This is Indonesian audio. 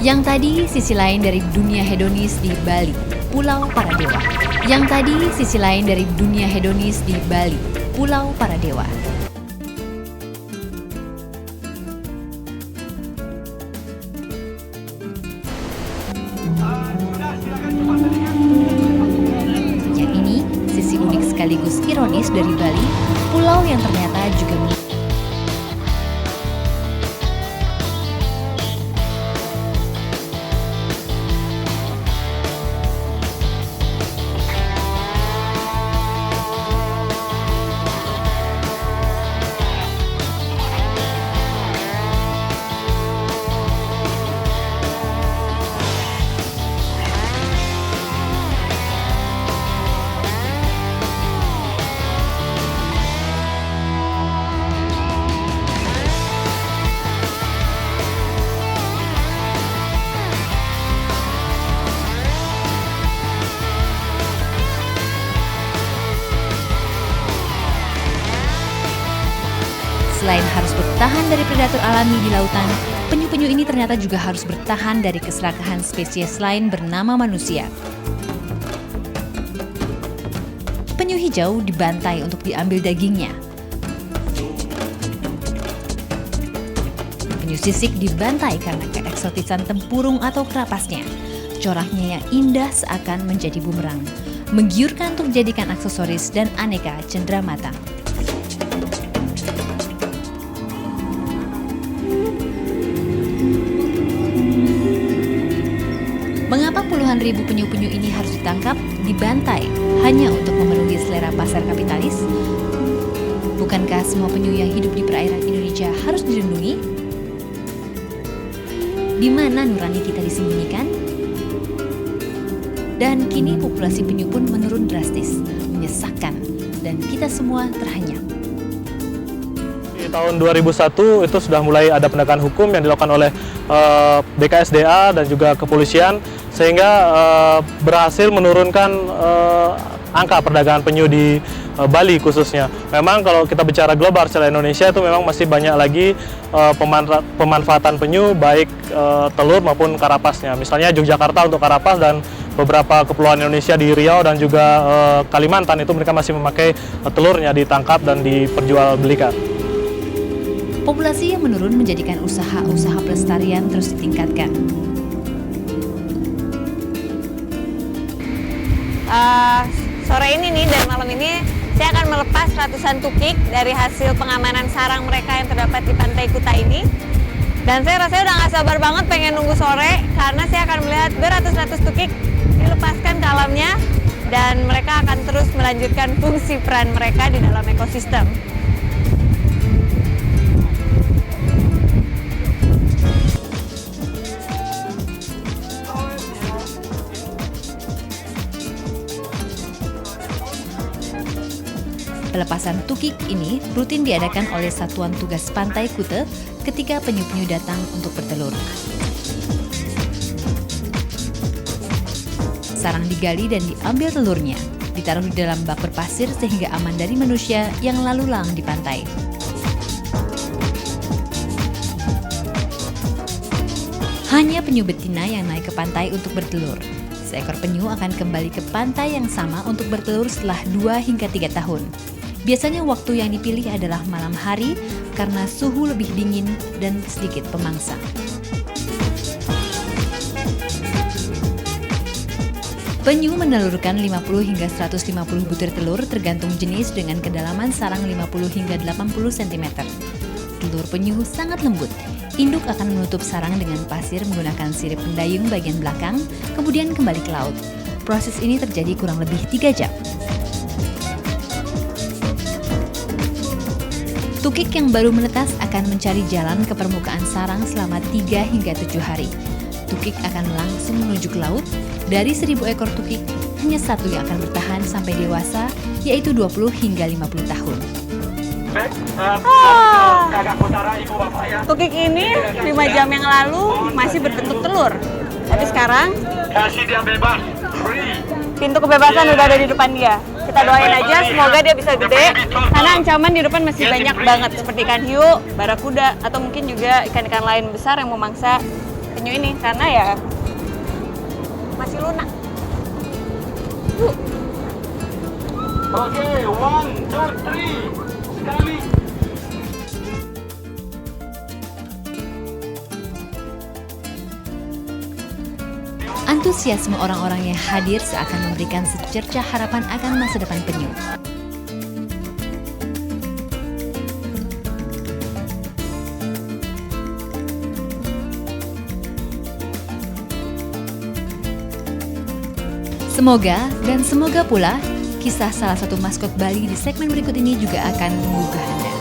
Yang tadi sisi lain dari dunia hedonis di Bali, Pulau Para Dewa. Yang tadi sisi lain dari dunia hedonis di Bali, Pulau Para Dewa. Yang ini sisi unik sekaligus ironis dari Bali, pulau yang ternyata juga selain harus bertahan dari predator alami di lautan, penyu-penyu ini ternyata juga harus bertahan dari keserakahan spesies lain bernama manusia. Penyu hijau dibantai untuk diambil dagingnya. Penyu sisik dibantai karena keeksotisan tempurung atau kerapasnya. Coraknya yang indah seakan menjadi bumerang, menggiurkan untuk dijadikan aksesoris dan aneka cenderamata. Mengapa puluhan ribu penyu-penyu ini harus ditangkap, dibantai, hanya untuk memenuhi selera pasar kapitalis? Bukankah semua penyu yang hidup di perairan Indonesia harus dilindungi? Di mana nurani kita disembunyikan? Dan kini populasi penyu pun menurun drastis, menyesakkan, dan kita semua terhanyut. Di tahun 2001 itu sudah mulai ada penegakan hukum yang dilakukan oleh BKSDA dan juga kepolisian, sehingga berhasil menurunkan angka perdagangan penyu di Bali khususnya. Memang kalau kita bicara global secara Indonesia itu memang masih banyak lagi pemanfaatan penyu baik telur maupun karapasnya. Misalnya Yogyakarta untuk karapas dan beberapa kepulauan Indonesia di Riau dan juga Kalimantan itu mereka masih memakai telurnya ditangkap dan diperjualbelikan. Populasi yang menurun menjadikan usaha-usaha pelestarian terus ditingkatkan. Sore ini nih dan malam ini saya akan melepas ratusan tukik dari hasil pengamanan sarang mereka yang terdapat di Pantai Kuta ini. Dan saya rasanya udah gak sabar banget pengen nunggu sore karena saya akan melihat beratus-ratus tukik dilepaskan ke alamnya dan mereka akan terus melanjutkan fungsi peran mereka di dalam ekosistem. Pelepasan tukik ini rutin diadakan oleh Satuan Tugas Pantai Kuta ketika penyu-penyu datang untuk bertelur. Sarang digali dan diambil telurnya, ditaruh di dalam bak berpasir sehingga aman dari manusia yang lalu lalang di pantai. Hanya penyu betina yang naik ke pantai untuk bertelur. Seekor penyu akan kembali ke pantai yang sama untuk bertelur setelah 2 hingga 3 tahun. Biasanya waktu yang dipilih adalah malam hari karena suhu lebih dingin dan sedikit pemangsa. Penyu menelurkan 50 hingga 150 butir telur tergantung jenis dengan kedalaman sarang 50 hingga 80 cm. Telur penyu sangat lembut. Induk akan menutup sarang dengan pasir menggunakan sirip pendayung bagian belakang, kemudian kembali ke laut. Proses ini terjadi kurang lebih 3 jam. Tukik yang baru menetas akan mencari jalan ke permukaan sarang selama 3 hingga 7 hari. Tukik akan langsung menuju ke laut. Dari 1000 ekor tukik, hanya 1 yang akan bertahan sampai dewasa, yaitu 20 hingga 50 tahun. Tukik ini 5 jam yang lalu masih berbentuk telur. Tapi sekarang pintu kebebasan udah ada di depan dia. Kita doain aja semoga dia bisa gede, karena ancaman di depan masih banyak banget seperti ikan hiu, barakuda, atau mungkin juga ikan-ikan lain besar yang memangsa penyu ini karena ya masih lunak. Oke, 1, 2, 3, sekali. Antusiasme orang-orang yang hadir seakan memberikan secercah harapan akan masa depan penyu. Semoga pula kisah salah satu maskot Bali di segmen berikut ini juga akan menggugah Anda.